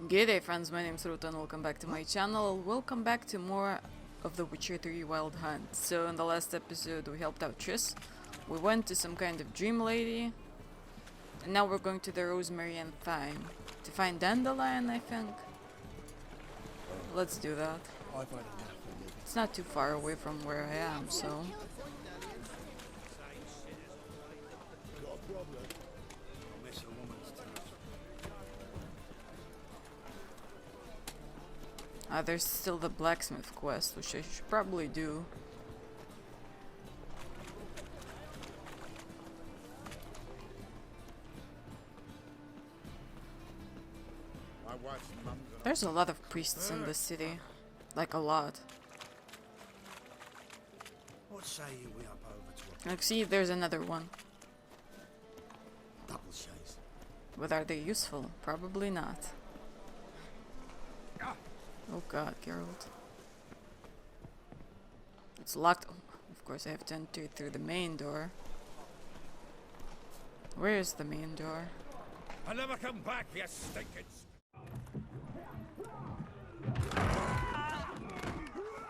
G'day friends, my name's Ruta and welcome back to my channel. Welcome back to more of the Witcher 3 Wild Hunt. So in the last episode we helped out Triss. We went to some kind of dream lady. And now we're going to the Rosemary and Thyme. To find Dandelion, I think. Let's do that. It's not too far away from where I am, so... there's still the blacksmith quest, which I should probably do. There's a lot of priests in this city. Like a lot. What say you we up over to Like, see, there's another one. double chase? But are they useful? Probably not. Oh god, Geralt. It's locked. Oh, of course I have to enter through the main door. Where is the main door? I'll never come back, you stinkers!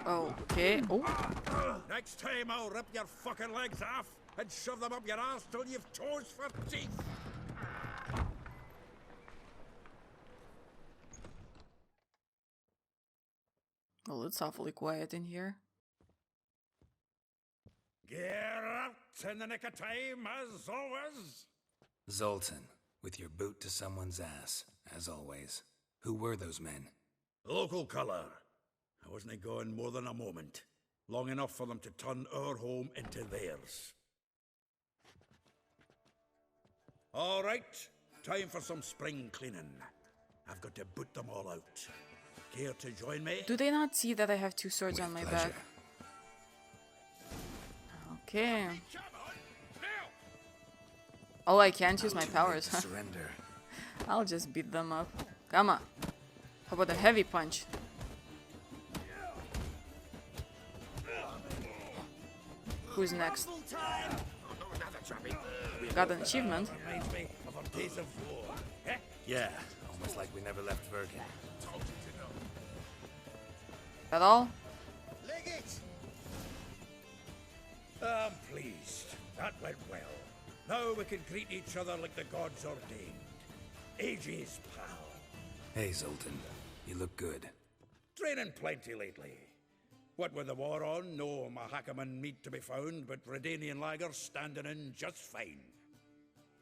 Okay. Oh, Next time I'll rip your fucking legs off and shove them up your ass till you've toes for teeth! well, it's awfully quiet in here. Get out in the nick of time, as always! Zoltan, with your boot to someone's ass, as always. Who were those men? Local colour. I wasn't gone more than a moment. Long enough for them to turn our home into theirs. All right, time for some spring cleaning. I've got to boot them all out. Care to join me? Do they not see that I have two swords on my pleasure. back? Okay. Come on, now! Oh, I can't use my powers, huh? Surrender. I'll just beat them up. Come on. How about a heavy punch? Who's next? Got an achievement. Reminds me of our days of war. Eh? Yeah, almost like we never left Virgin. At all? I'm pleased. That went well. Now we can greet each other like the gods ordained. Ages, pal. Hey, Zoltan. You look good. Training plenty lately. What with the war on, no Mahakaman meat to be found, but Redanian lagers standing in just fine.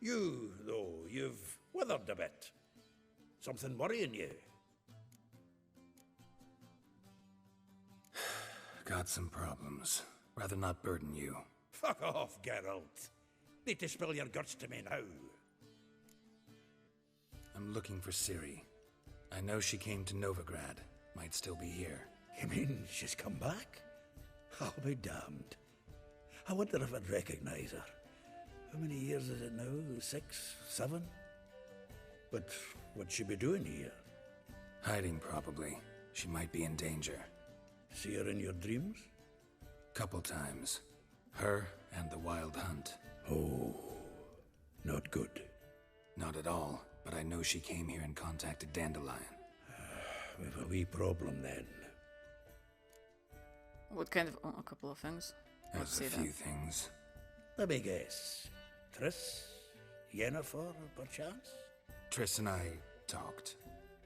You, though, you've withered a bit. Something worrying you? Got some problems. Rather not burden you. Fuck off, Geralt. Need to spill your guts to me now. I'm looking for Ciri. I know she came to Novigrad. Might still be here. You mean she's come back? I'll be damned. I wonder if I'd recognize her. How many years is it now? 6, 7? But what'd she be doing here? Hiding, probably. She might be in danger. See her in your dreams? Couple times. Her and the Wild Hunt. Oh, not good. Not at all, but I know she came here and contacted Dandelion. We've a wee problem then. What kind of... Oh, a couple of things. Let's There's see a few that. things. Let me guess. Triss? Yennefer, perchance? Triss and I talked.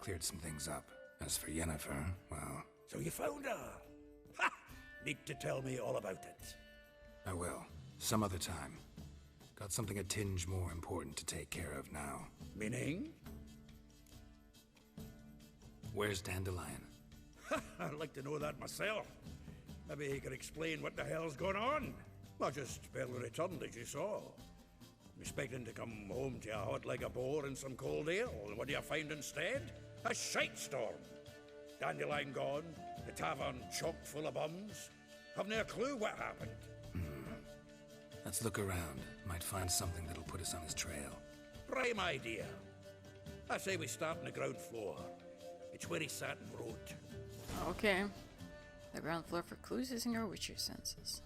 Cleared some things up. As for Yennefer, well, So you found her? Ha! Need to tell me all about it. I will. Some other time. Got something a tinge more important to take care of now. Meaning? Where's Dandelion? I'd like to know that myself. Maybe he could explain what the hell's going on. I just barely returned, as you saw. I'm expecting to come home to a hot like a boar and some cold ale, and what do you find instead? A shite storm. Dandelion gone, the tavern chock full of bums. Haven't a clue what happened. Let's look around. Might find something that'll put us on his trail. Prime idea. I say we start on the ground floor. It's where he sat and wrote. Okay. The ground floor for clues using your Witcher senses.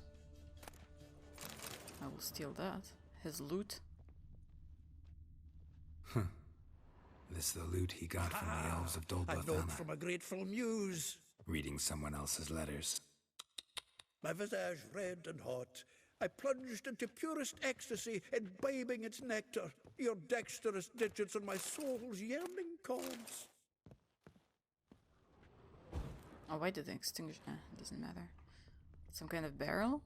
I will steal that. His loot. This the loot he got from the elves of A note Dolbothana, from a grateful muse. reading someone else's letters. My visage red and hot, I plunged into purest ecstasy, imbibing its nectar, your dexterous digits on my soul's yearning chords. Oh, why did they extinguish? It doesn't matter. Some kind of barrel?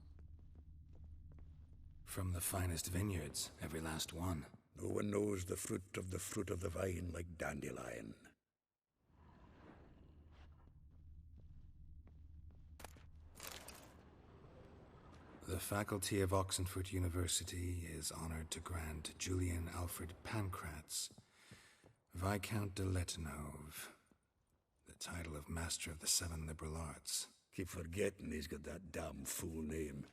From the finest vineyards, every last one. No one knows the fruit of the vine like dandelion. The faculty of Oxenford University is honored to grant Julian Alfred Pancratz, Viscount de Letenhove, the title of Master of the Seven Liberal Arts. Keep forgetting he's got that damn full name.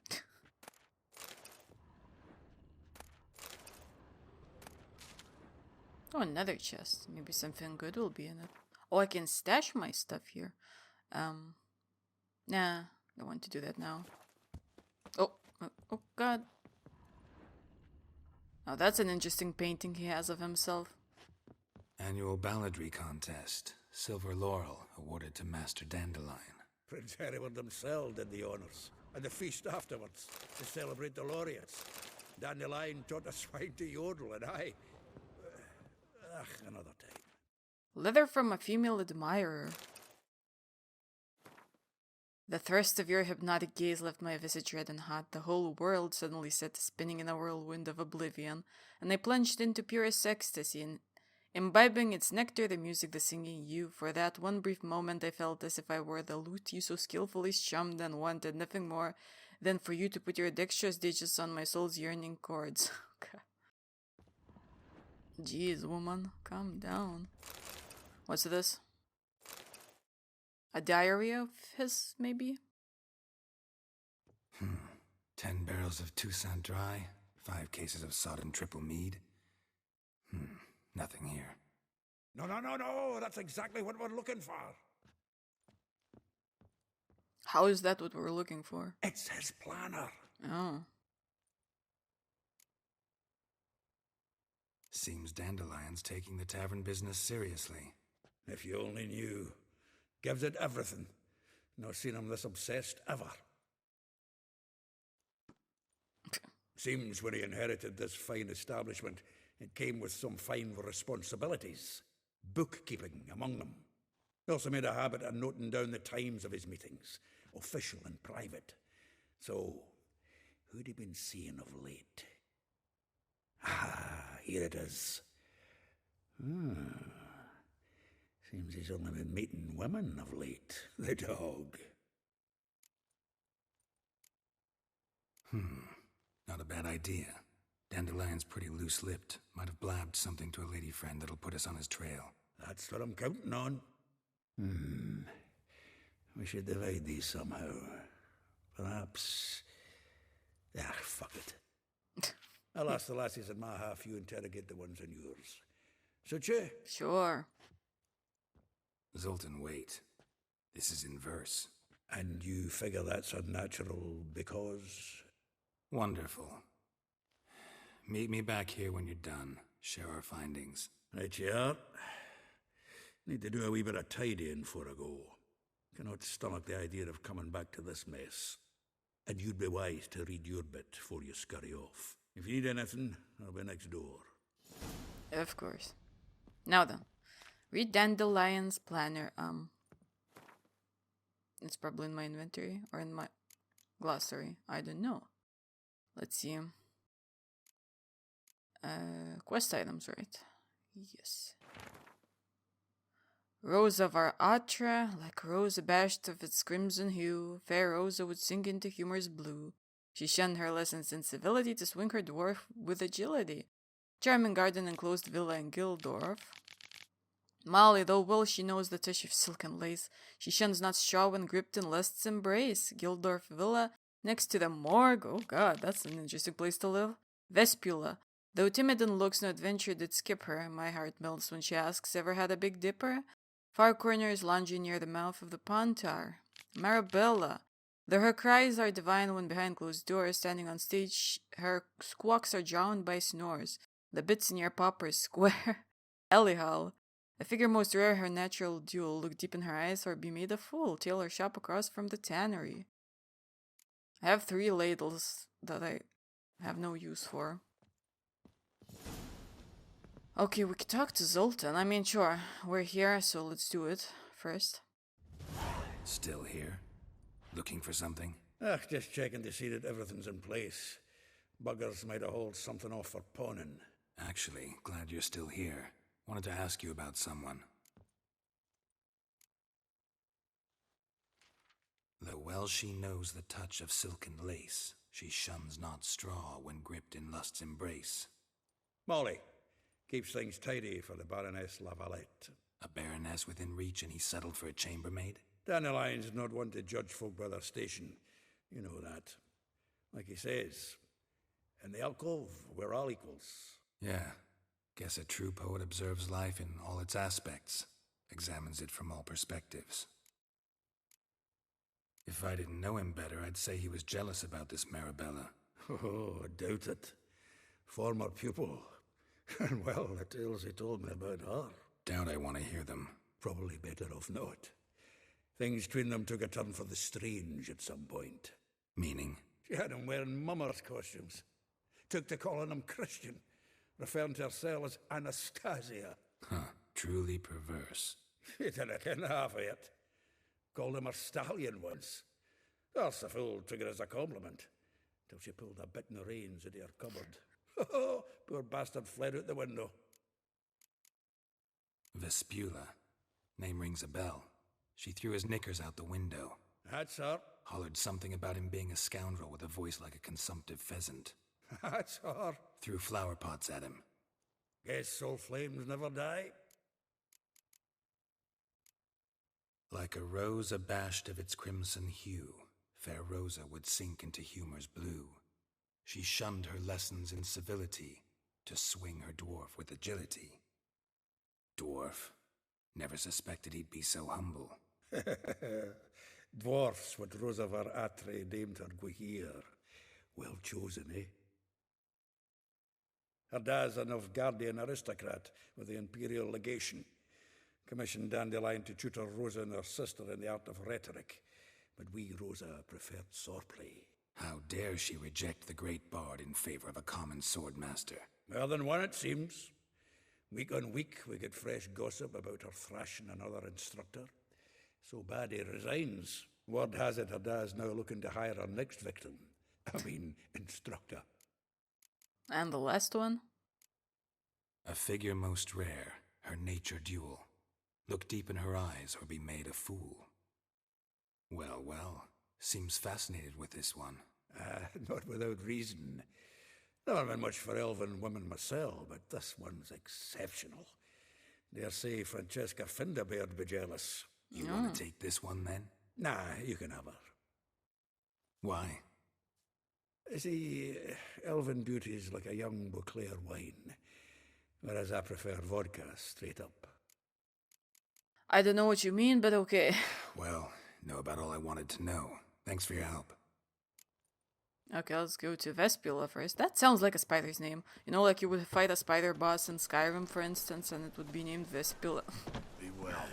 Oh, another chest. Maybe something good will be in it. Oh, I can stash my stuff here. Nah, don't want to do that now. Oh god. Oh, that's an interesting painting he has of himself. Annual balladry contest. Silver laurel awarded to Master Dandelion. Prince Hereward himself did the honours, and the feast afterwards, to celebrate the laureates. Dandelion taught a swine to yodel, and another time. Leather from a female admirer. The thrust of your hypnotic gaze left my visage red and hot. The whole world suddenly set spinning in a whirlwind of oblivion, and I plunged into purest ecstasy, and imbibing its nectar, the music, the singing, you. For that one brief moment I felt as if I were the lute you so skillfully strummed, and wanted nothing more than for you to put your dexterous digits on my soul's yearning chords. Okay. Jeez, woman, calm down. What's this? A diary of his, maybe? 10 barrels of Toussaint Dry, 5 cases of sodden triple mead. Nothing here. No, that's exactly what we're looking for. How is that what we're looking for? It's his planner. Oh. Seems Dandelion's taking the tavern business seriously. If you only knew. Gives it everything. Not seen him this obsessed ever. Seems when he inherited this fine establishment, it came with some fine responsibilities. Bookkeeping among them. He also made a habit of noting down the times of his meetings, official and private. So, who'd he been seeing of late? Here it is. Seems he's only been meeting women of late, the dog. Not a bad idea. Dandelion's pretty loose-lipped. Might have blabbed something to a lady friend that'll put us on his trail. That's what I'm counting on. We should divide these somehow. Perhaps... fuck it. I'll ask the lassies in my half, you interrogate the ones in yours. Suit you? Sure. Zoltan, wait. This is in verse. And you figure that's unnatural because... Wonderful. Meet me back here when you're done. Share our findings. Right you are. Need to do a wee bit of tidying before I go. Cannot stomach the idea of coming back to this mess. And you'd be wise to read your bit before you scurry off. If you need anything, I'll be next door. Of course. Now then. Read Dandelion's planner. It's probably in my inventory or in my glossary. I don't know. Let's see. Quest items, right? Yes. Rose of our Atra, like rose abashed of its crimson hue, fair Rosa would sink into humor's blue. She shunned her lessons in civility to swing her dwarf with agility. Charming garden enclosed villa in Gildorf. Molly, though well she knows the touch of silk and lace, she shuns not straw when gripped in lust's embrace. Gildorf villa, next to the morgue, oh god, that's an interesting place to live. Vespula, though timid in looks, no adventure did skip her. My heart melts when she asks, ever had a Big Dipper? Far corners lounging near the mouth of the Pontar. Marabella, though her cries are divine when behind closed doors, standing on stage, her squawks are drowned by snores. The bits near Popper's Square. Elihal, I figure most rare her natural duel, look deep in her eyes or be made a fool, tail her shop across from the tannery. I have 3 ladles that I have no use for. Okay, we could talk to Zoltan. I mean, sure, we're here, so let's do it first. Still here? Looking for something? Just checking to see that everything's in place. Buggers might have hauled something off for pawning. Actually, glad you're still here. Wanted to ask you about someone. Though well she knows the touch of silken lace, she shuns not straw when gripped in lust's embrace. Molly. Keeps things tidy for the Baroness Lavalette. A baroness within reach and he settled for a chambermaid? Dandelion's not one to judge folk by their station. You know that. Like he says, in the alcove, we're all equals. Yeah. Guess a true poet observes life in all its aspects, examines it from all perspectives. If I didn't know him better, I'd say he was jealous about this Marabella. Oh, I doubt it. Former pupil. And well, the tales he told me about her. Doubt I want to hear them. Probably better off not. Things between them took a turn for the strange at some point. Meaning? She had him wearing mummers' costumes. Took to calling him Christian, referring to herself as Anastasia. Huh, truly perverse. She didn't ken half of it. Called him her stallion once. That's the fool took it as a compliment, till she pulled a bit in the reins into her cupboard. Oh, poor bastard fled out the window. Vespula. Name rings a bell. She threw his knickers out the window. That's her. Hollered something about him being a scoundrel with a voice like a consumptive pheasant. That's her. Threw flower pots at him. Guess soul flames never die. Like a rose abashed of its crimson hue, fair Rosa would sink into humor's blue. She shunned her lessons in civility, to swing her dwarf with agility. Dwarf. Never suspected he'd be so humble. Dwarfs what Rosa var Atre named her Guihir. Well chosen, eh? Her dad's a Novgardian aristocrat with the Imperial Legation. Commissioned Dandelion to tutor Rosa and her sister in the art of rhetoric. But we, Rosa, preferred swordplay. How dare she reject the great bard in favor of a common swordmaster? More than one, it seems. Week on week, we get fresh gossip about her thrashing another instructor. So bad he resigns. Word has it her dad's now looking to hire her next victim. Instructor. And the last one? A figure most rare, her nature dual. Look deep in her eyes or be made a fool. Well, well, seems fascinated with this one. Not without reason. Never been much for elven women myself, but this one's exceptional. Dare say Francesca Finderbeard be jealous. You want to take this one, then? Nah, you can have her. Why? See, elven beauty's like a young Beauclair wine, whereas I prefer vodka straight up. I don't know what you mean, but okay. Well, know about all I wanted to know. Thanks for your help. Okay, let's go to Vespula first. That sounds like a spider's name. You know, like you would fight a spider boss in Skyrim, for instance, and it would be named Vespula. Be well,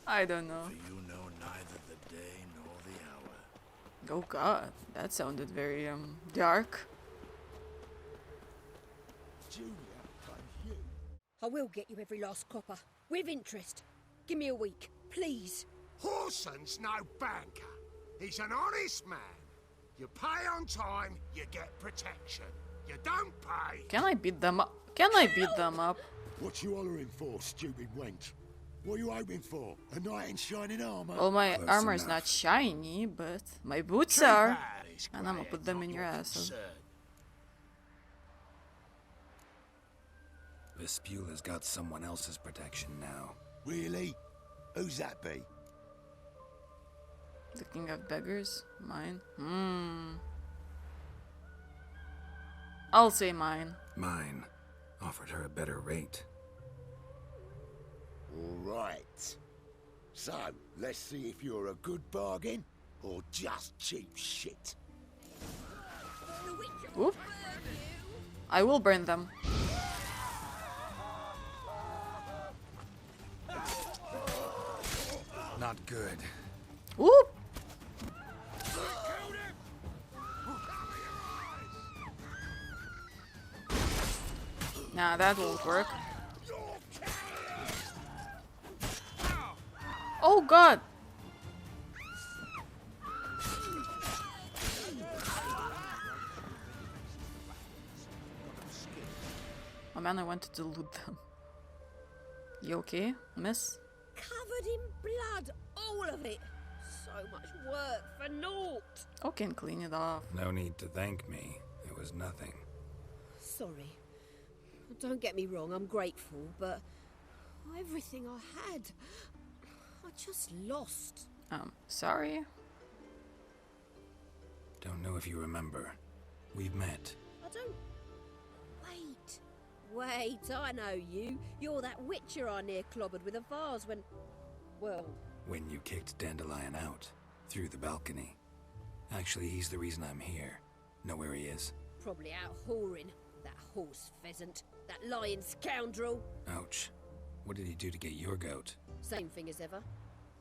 I don't know. for you know neither the day nor the hour. Oh god, that sounded very, dark. Julia, you. I will get you every last copper. With interest. Give me a week, please. Horson's no banker. He's an honest man. You pay on time, you get protection. You don't pay. Can I beat them up? Can I beat them up? What you hollering for, stupid wench? What are you hoping for? A knight in shining armor? Well, my Close armor's enough. not shiny, but my boots Too are. bad it's And I'm gonna grey put them and in not your your asshole. concern. Vespula's got someone else's protection now. Really? Who's that be? The king of beggars? Mine? I'll say mine. Mine. Offered her a better rate. All right. So, let's see if you're a good bargain or just cheap shit. Whoop. I will burn them. Not good. Whoop! Nah, that won't work. Oh god! Oh man, I wanted to loot them. You okay, miss? Covered in blood, all of it. So much work for naught. Okay, and clean it off. No need to thank me. It was nothing. Sorry. Don't get me wrong, I'm grateful, but everything I had, I just lost. Sorry? Don't know if you remember. We've met. I don't... Wait, I know you. You're that witcher I near clobbered with a vase when... Well... When you kicked Dandelion out. Through the balcony. Actually, he's the reason I'm here. Know where he is? Probably out whoring. That horse pheasant. That lying scoundrel. Ouch. What did he do to get your goat? Same thing as ever.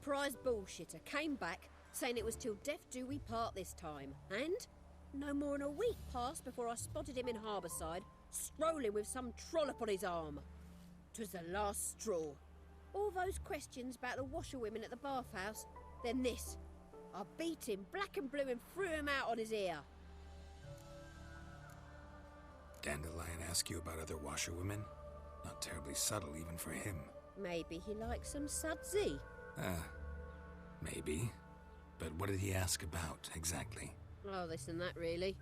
Prize bullshitter came back, saying it was till death do we part this time. And no more than a week passed before I spotted him in Harbourside, strolling with some trollop on his arm. 'Twas the last straw. All those questions about the washerwomen at the bathhouse, then this. I beat him black and blue and threw him out on his ear. Dandelion ask you about other washerwomen? Not terribly subtle even for him. Maybe he likes some sudsy. Maybe. But what did he ask about, exactly? Oh, this and that, really.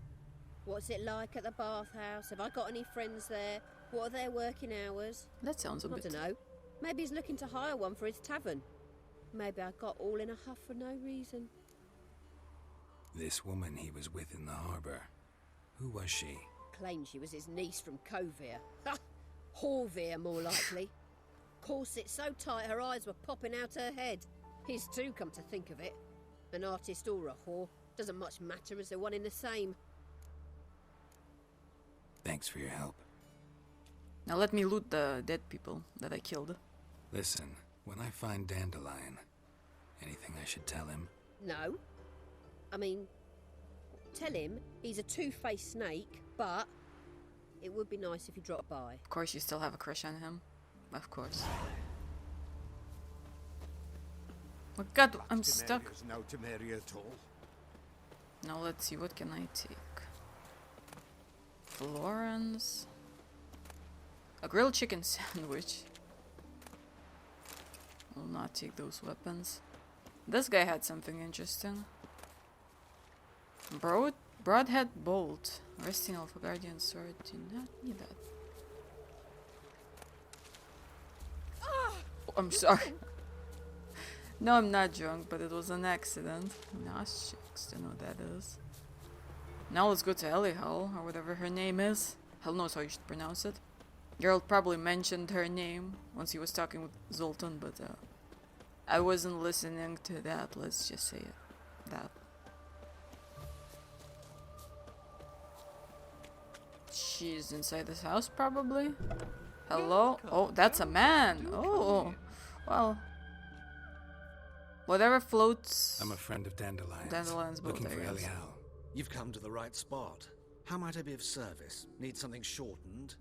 What's it like at the bathhouse? Have I got any friends there? What are their working hours? That sounds a I bit... don't know. Maybe he's looking to hire one for his tavern. Maybe I got all in a huff for no reason. This woman he was with in the harbor. Who was she? Claimed she was his niece from Covier. Ha! Horvier, more likely. Corset so tight her eyes were popping out her head. His too, come to think of it. An artist or a whore. Doesn't much matter as they're one in the same. Thanks for your help. Now let me loot the dead people that I killed. Listen, when I find Dandelion, anything I should tell him? No. I mean, tell him he's a two-faced snake, but it would be nice if he dropped by. Of course you still have a crush on him. Of course. Oh god, I'm stuck. No Temeria at all. Now let's see, what can I take? Florence. A grilled chicken sandwich. Will not take those weapons. This guy had something interesting. Broadhead bolt. Resting Alpha Guardian sword. Do not need that. Oh, I'm sorry. No, I'm not drunk, but it was an accident. Nice chicks, don't know what that is. Now let's go to Elihal, or whatever her name is. Hell knows how you should pronounce it. Geralt probably mentioned her name once he was talking with Zoltan, but I wasn't listening to that, let's just say it. That. She's inside this house, probably. Hello? Oh, that's a man! Oh, well. Whatever floats. I'm a friend of Dandelion's. Dandelion's both looking for areas. Elihal. You've come to the right spot. How might I be of service? Need something shortened?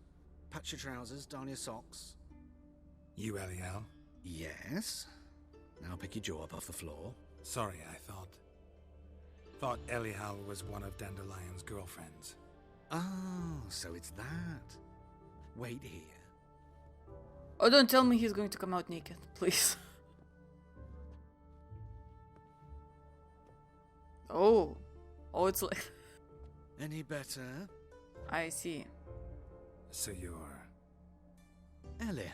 Patch your trousers, darn your socks. You Elihal? Yes. Now pick your jaw up off the floor. Sorry, I thought Elihal was one of Dandelion's girlfriends. Oh, so it's that. Wait here. Oh, don't tell me he's going to come out naked, please. Oh, it's like... Any better? I see. So you're... Elihal.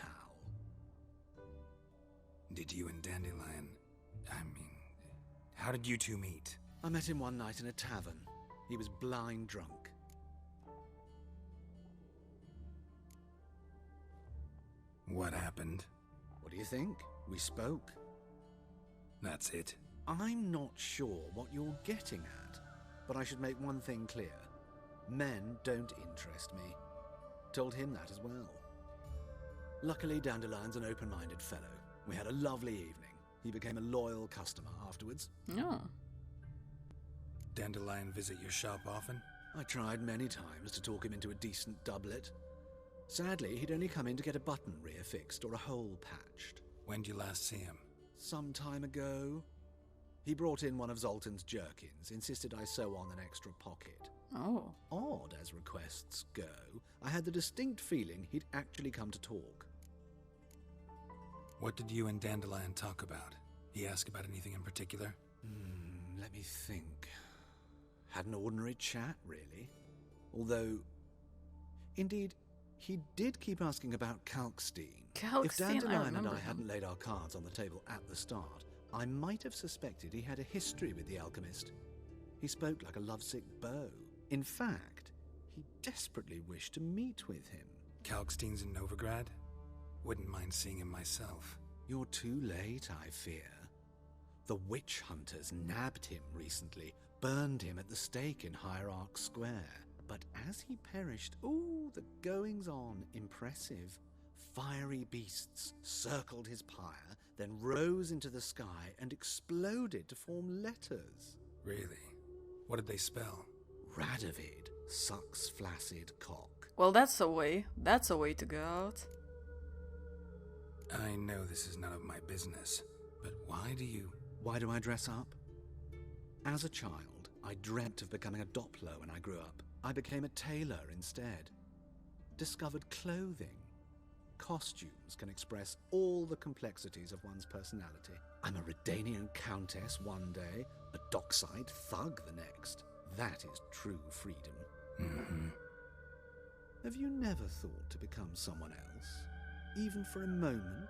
Did you and Dandelion... how did you two meet? I met him one night in a tavern. He was blind drunk. What happened? What do you think? We spoke. That's it. I'm not sure what you're getting at, but I should make one thing clear. Men don't interest me. Told him that as well. Luckily, Dandelion's an open-minded fellow. We had a lovely evening. He became a loyal customer afterwards. No. Dandelion visit your shop often? I tried many times to talk him into a decent doublet. Sadly, he'd only come in to get a button rear fixed or a hole patched. When did you last see him? Some time ago. He brought in one of Zoltan's jerkins, insisted I sew on an extra pocket. Oh. Odd as requests go, I had the distinct feeling he'd actually come to talk. What did you and Dandelion talk about? He ask about anything in particular? Let me think. Had an ordinary chat, really. Although, indeed, he did keep asking about Kalkstein. If Dandelion and I hadn't laid our cards on the table at the start, I might have suspected he had a history with the alchemist. He spoke like a lovesick beau. In fact, he desperately wished to meet with him. Kalkstein's in Novigrad? Wouldn't mind seeing him myself. You're too late, I fear. The witch hunters nabbed him recently, burned him at the stake in Hierarch Square. But as he perished, the goings-on impressive. Fiery beasts circled his pyre, then rose into the sky and exploded to form letters. Really? What did they spell? Radovid sucks flaccid cock. Well, that's a way. That's a way to go out. I know this is none of my business, but why do I dress up? As a child, I dreamt of becoming a Doppler when I grew up. I became a tailor instead. Discovered clothing. Costumes can express all the complexities of one's personality. I'm a Redanian countess one day, a dockside thug the next. That is true freedom. Mm-hmm. Have you never thought to become someone else? Even for a moment?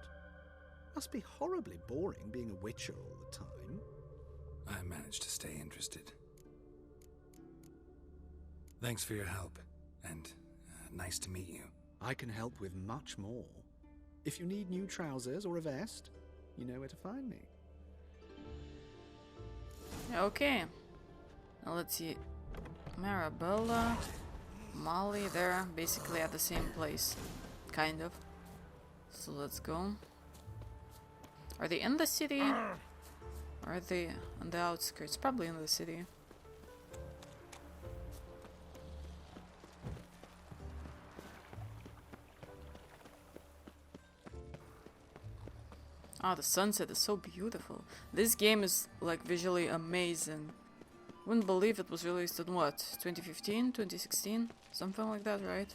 Must be horribly boring being a witcher all the time. I managed to stay interested. Thanks for your help, and nice to meet you. I can help with much more. If you need new trousers or a vest, you know where to find me. Okay. Now let's see. Marabella, Molly, they're basically at the same place. Kind of. So let's go. Are they in the city? Or are they on the outskirts? Probably in the city. Ah, the sunset is so beautiful. This game is like visually amazing. Wouldn't believe it was released in what? 2015? 2016? Something like that, right?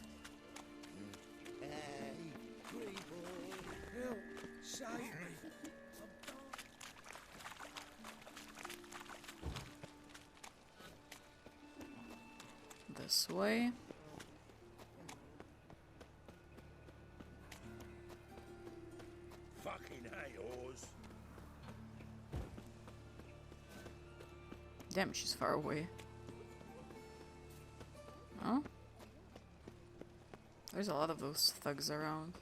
This way. Fucking hey-ohs. Damn, she's far away. Oh? There's a lot of those thugs around.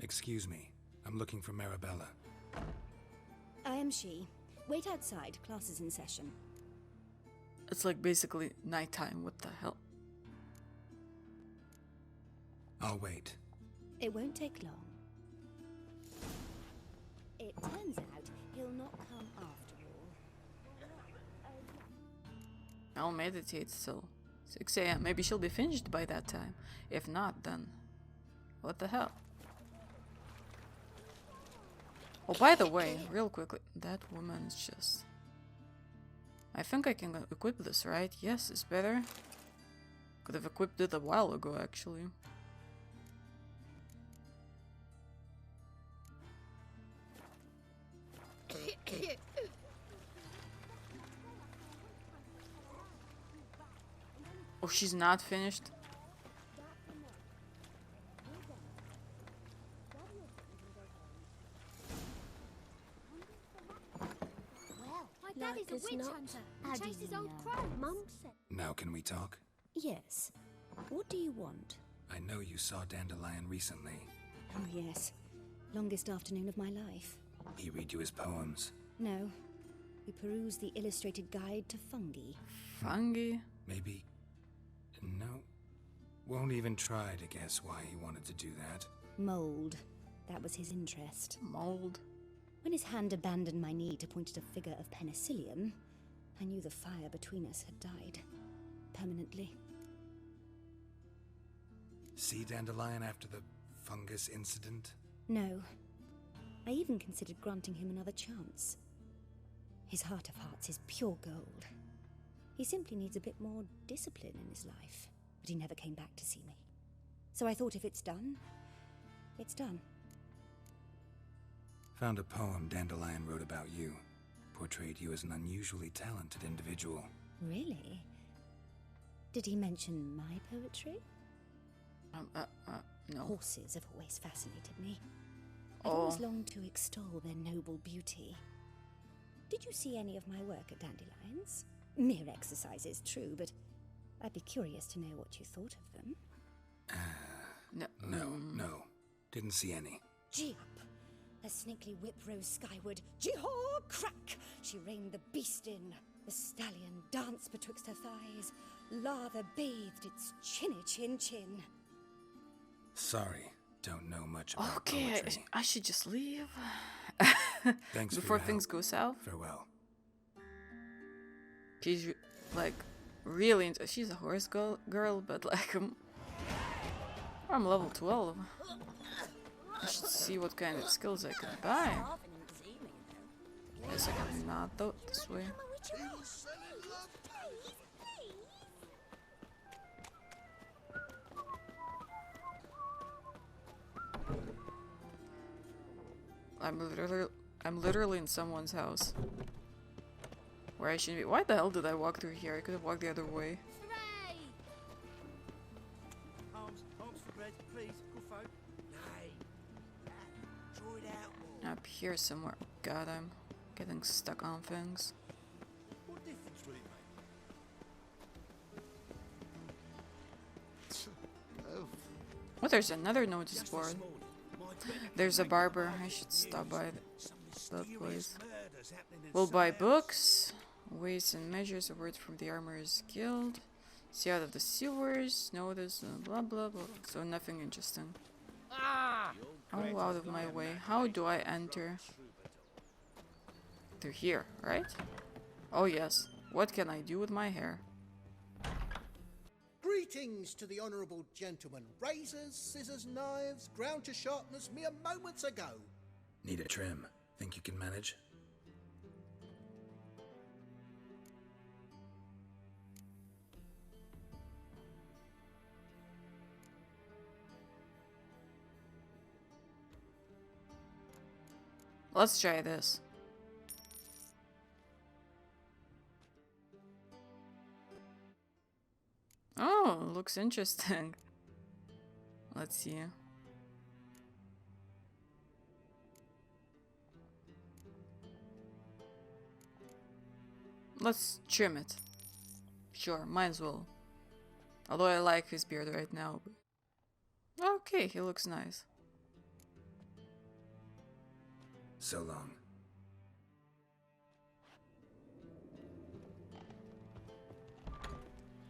Excuse me. I'm looking for Marabella. I am she. Wait outside. Class is in session. It's like basically nighttime. What the hell? I'll wait. It won't take long. It turns out he'll not come after all. I'll meditate still. 6 a.m. Maybe she'll be finished by that time. If not, then what the hell? Oh, by the way, real quickly, that woman is just... I think I can equip this, right? Yes, it's better. Could have equipped it a while ago, actually. Oh, she's not finished? My daddy's a witch hunter. He chases old crows. Mum said. Now can we talk? Yes. What do you want? I know you saw Dandelion recently. Oh, yes. Longest afternoon of my life. He read you his poems. No. We perused the illustrated guide to fungi. Fungi? Maybe... No. Won't even try to guess why he wanted to do that. Mold. That was his interest. Mold. When his hand abandoned my knee to point at a figure of penicillium, I knew the fire between us had died. Permanently. See Dandelion after the fungus incident? No. I even considered granting him another chance. His heart of hearts is pure gold. He simply needs a bit more discipline in his life. But he never came back to see me. So I thought if it's done, it's done. Found a poem Dandelion wrote about you. Portrayed you as an unusually talented individual. Really? Did he mention my poetry? No. Horses have always fascinated me. I've always longed to extol their noble beauty. Did you see any of my work at Dandelions? Mere exercises, true, but I'd be curious to know what you thought of them. No. Didn't see any. Gee up! A snaky whip rose skyward. Gee-haw! Crack! She reined the beast in. The stallion danced betwixt her thighs. Lather bathed its chinny chin. Sorry, don't know much about Okay, poetry. I should just leave. Thanks before for your things help. go south. Farewell. She's like really into, she's a horse girl, but like I'm level 12. I should see what kind of skills I can buy. Guess I can not though this way. I'm literally in someone's house. Where I shouldn't be. Why the hell did I walk through here? I could have walked the other way. Hooray! Arms for bread, please. Good folk. Nay. Draw it out more. Up here somewhere. God, I'm getting stuck on things. What difference will it make? Oh, there's another notice board. There's a barber. I should stop by that place. We'll buy books. Weights and measures, a word from the Armorer's Guild. See out of the sewers. Notice, blah blah blah. So nothing interesting. Oh, out of my way. How do I enter? Through here, right? Oh yes. What can I do with my hair? Greetings to the honourable gentleman. Razors, scissors, knives, ground to sharpness mere moments ago. Need a trim. Think you can manage? Let's try this. Oh, looks interesting. Let's see. Let's trim it. Sure, might as well. Although I like his beard right now. But... okay, he looks nice. So long.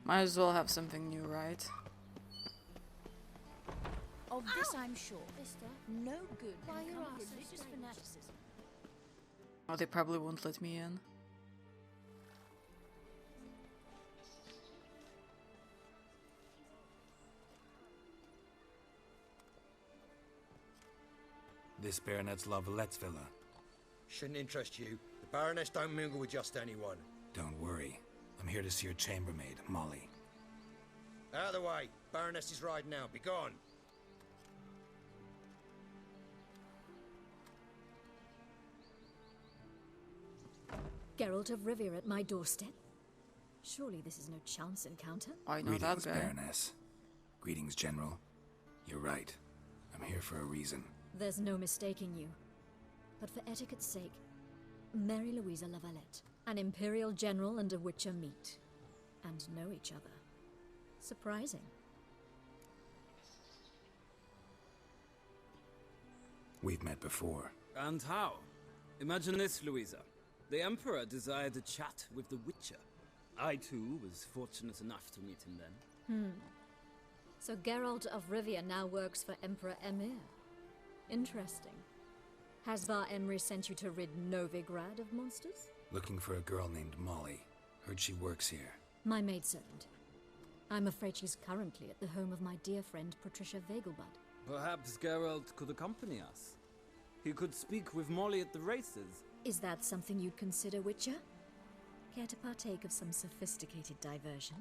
Might as well have something new, right? Of this I'm sure. No good. Why your ass religious fanaticism. Oh, they probably won't let me in. This Baronet's La Vallette's villa. Shouldn't interest you. The Baroness don't mingle with just anyone. Don't worry. I'm here to see your chambermaid, Molly. Out of the way. Baroness is riding now. Be gone. Geralt of Rivia at my doorstep? Surely this is no chance encounter? I know Greetings, that guy. Baroness. Greetings, General. You're right. I'm here for a reason. There's no mistaking you. But for etiquette's sake, Mary Louisa La Valette, an Imperial General and a Witcher meet. And know each other. Surprising. We've met before. And how? Imagine this, Louisa. The Emperor desired a chat with the Witcher. I, too, was fortunate enough to meet him then. So Geralt of Rivia now works for Emperor Emir. Interesting. Has Var Emry sent you to rid Novigrad of monsters? Looking for a girl named Molly. Heard she works here. My maidservant. I'm afraid she's currently at the home of my dear friend Patricia Vegelbud. Perhaps Geralt could accompany us. He could speak with Molly at the races. Is that something you'd consider, Witcher? Care to partake of some sophisticated diversion?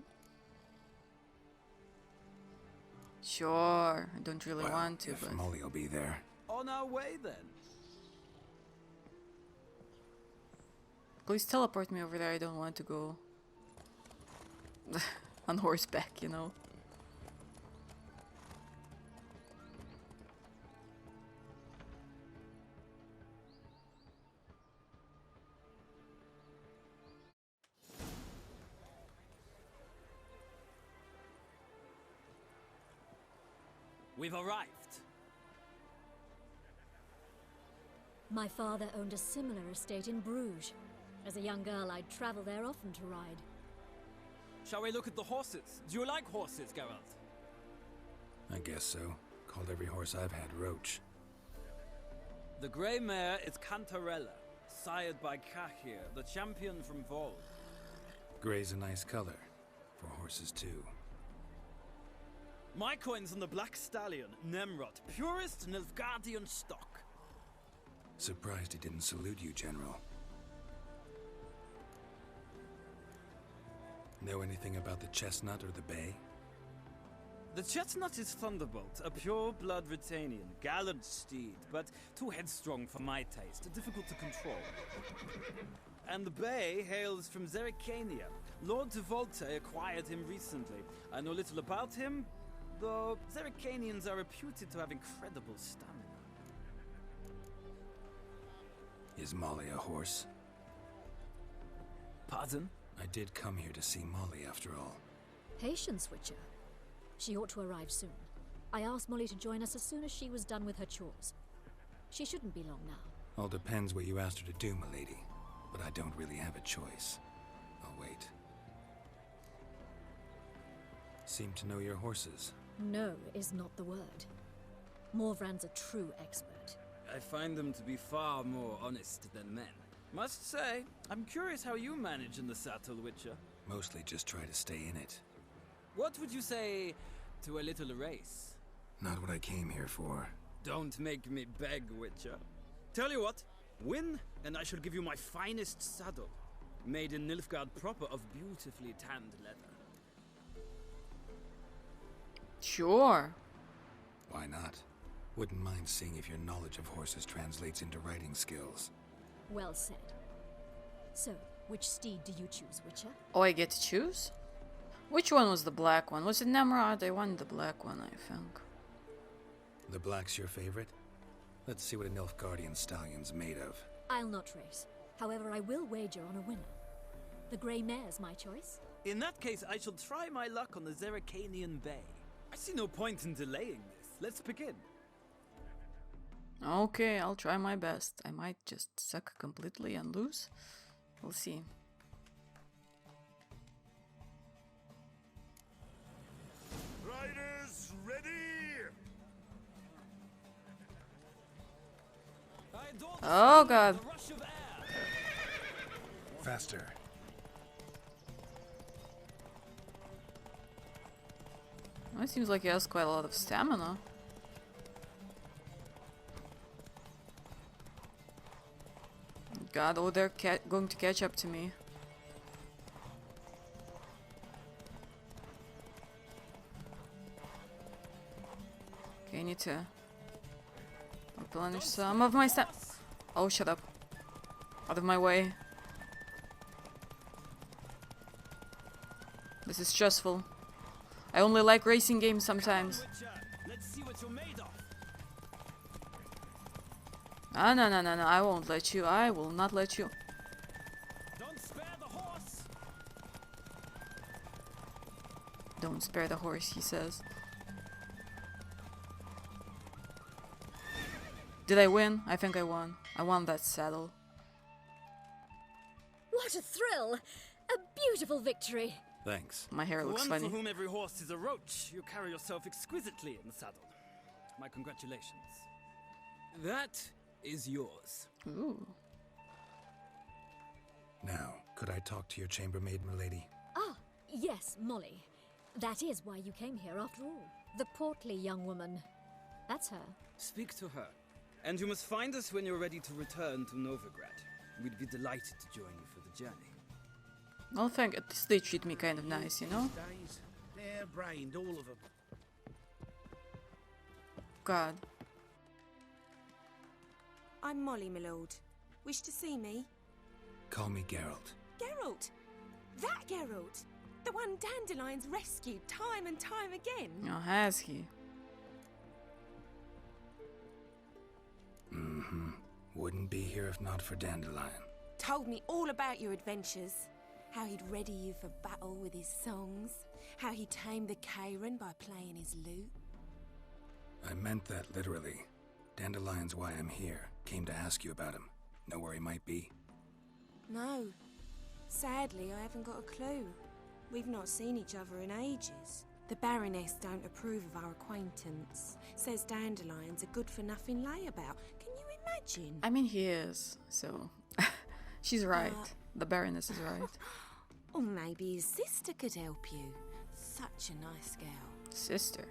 Sure, I don't really want to, if but... Molly will be there. On our way, then. Please teleport me over there, I don't want to go... on horseback, you know? We've arrived. My father owned a similar estate in Bruges. As a young girl, I'd travel there often to ride. Shall we look at the horses? Do you like horses, Geralt? I guess so. Called every horse I've had Roach. The grey mare is Cantarella, sired by Kahir, the champion from Vol. Grey's a nice color. For horses, too. My coin's on the black stallion, Nemrod, purest Nilfgaardian stock. Surprised he didn't salute you, General. Know anything about the chestnut or the bay? The chestnut is Thunderbolt, a pure-blood Britannian, gallant steed, but too headstrong for my taste, difficult to control. And the bay hails from Zerrikania. Lord de Volte acquired him recently. I know little about him, though Zerrikanians are reputed to have incredible stamina. Is Molly a horse? Pardon? I did come here to see Molly, after all. Patience, Witcher. She ought to arrive soon. I asked Molly to join us as soon as she was done with her chores. She shouldn't be long now. All depends what you asked her to do, milady. But I don't really have a choice. I'll wait. Seem to know your horses. No is not the word. Morvran's a true expert. I find them to be far more honest than men. Must say, I'm curious how you manage in the saddle, Witcher. Mostly just try to stay in it. What would you say to a little race? Not what I came here for. Don't make me beg, Witcher. Tell you what, win, and I shall give you my finest saddle. Made in Nilfgaard proper of beautifully tanned leather. Sure. Why not? Wouldn't mind seeing if your knowledge of horses translates into riding skills. Well said. So, which steed do you choose, Witcher? Oh, I get to choose? Which one was the black one? Was it Nemrod? I wanted the black one, I think. The black's your favorite? Let's see what a Nilfgaardian stallion's made of. I'll not race. However, I will wager on a winner. The grey mare's my choice. In that case, I shall try my luck on the Zerrikanian Bay. I see no point in delaying this. Let's begin. Okay, I'll try my best. I might just suck completely and lose. We'll see. Riders, ready! Oh god. Faster. Well, it seems like he has quite a lot of stamina. God, oh, they're going to catch up to me. Okay, I need to replenish some of my stamina. Oh, shut up. Out of my way. This is stressful. I only like racing games sometimes. Let's see what you're made of. Ah, no, I won't let you. I will not let you. Don't spare the horse. Don't spare the horse, he says. Did I win? I think I won. I won that saddle. What a thrill! A beautiful victory! Thanks. My hair looks one funny. For whom every horse is a roach, you carry yourself exquisitely in the saddle. My congratulations. That is yours. Ooh. Now, could I talk to your chambermaid, milady? Ah, yes, Molly. That is why you came here after all. The portly young woman. That's her. Speak to her. And you must find us when you're ready to return to Novigrad. We'd be delighted to join you for the journey. Well, at least they treat me kind of nice, you know? Hair-brained, all of them. God. I'm Molly, my lord. Wish to see me? Call me Geralt. Geralt! That Geralt! The one Dandelion's rescued time and time again! Oh, has he? Mm-hmm. Wouldn't be here if not for Dandelion. Told me all about your adventures. How he'd ready you for battle with his songs. How he tamed the Kairan by playing his lute. I meant that literally. Dandelion's why I'm here. Came to ask you about him. Know where he might be? No. Sadly, I haven't got a clue. We've not seen each other in ages. The Baroness don't approve of our acquaintance. Says Dandelion's a good-for-nothing layabout. Can you imagine? I mean, he is, so... She's right. The Baroness is right. Or maybe his sister could help you. Such a nice girl. Sister?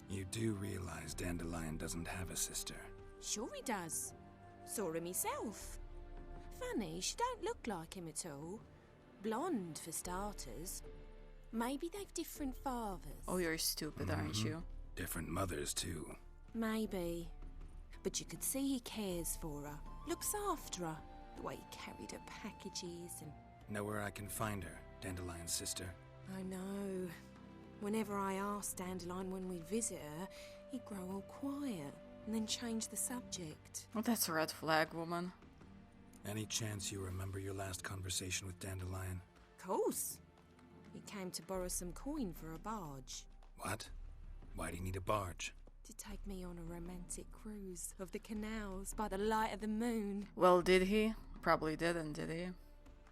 You do realize Dandelion doesn't have a sister? Sure he does. Saw him himself. Funny, she don't look like him at all. Blonde, for starters. Maybe they've different fathers. Oh, you're stupid, aren't you? Different mothers, too. Maybe. But you could see he cares for her. Looks after her. The way he carried her packages and... Know where I can find her, Dandelion's sister? I know. Whenever I asked Dandelion when we'd visit her, he'd grow all quiet and then change the subject. Well, that's a red flag, woman. Any chance you remember your last conversation with Dandelion? Course. He came to borrow some coin for a barge. What? Why'd he need a barge? To take me on a romantic cruise of the canals by the light of the moon. Well, did he? Probably didn't, did he?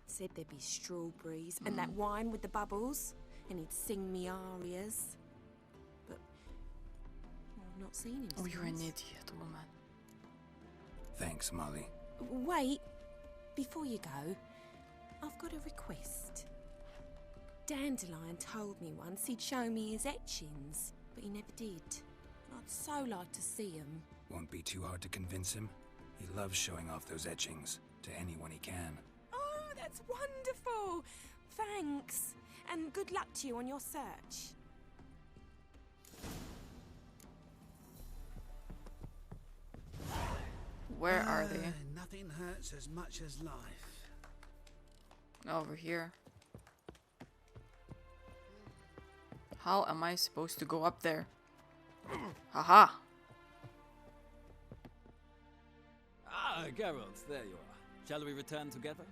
Said there'd be strawberries and that wine with the bubbles, and he'd sing me arias. But I've not seen him Oh, since. you're an idiot, woman. Thanks, Molly. Wait, before you go, I've got a request. Dandelion told me once he'd show me his etchings, but he never did. I'd so like to see him. Won't be too hard to convince him. He loves showing off those etchings to anyone he can. Oh, that's wonderful! Thanks, and good luck to you on your search. Where are they? Nothing hurts as much as life. Over here. How am I supposed to go up there? Haha! Ah, Geralt, there you are. Shall we return together?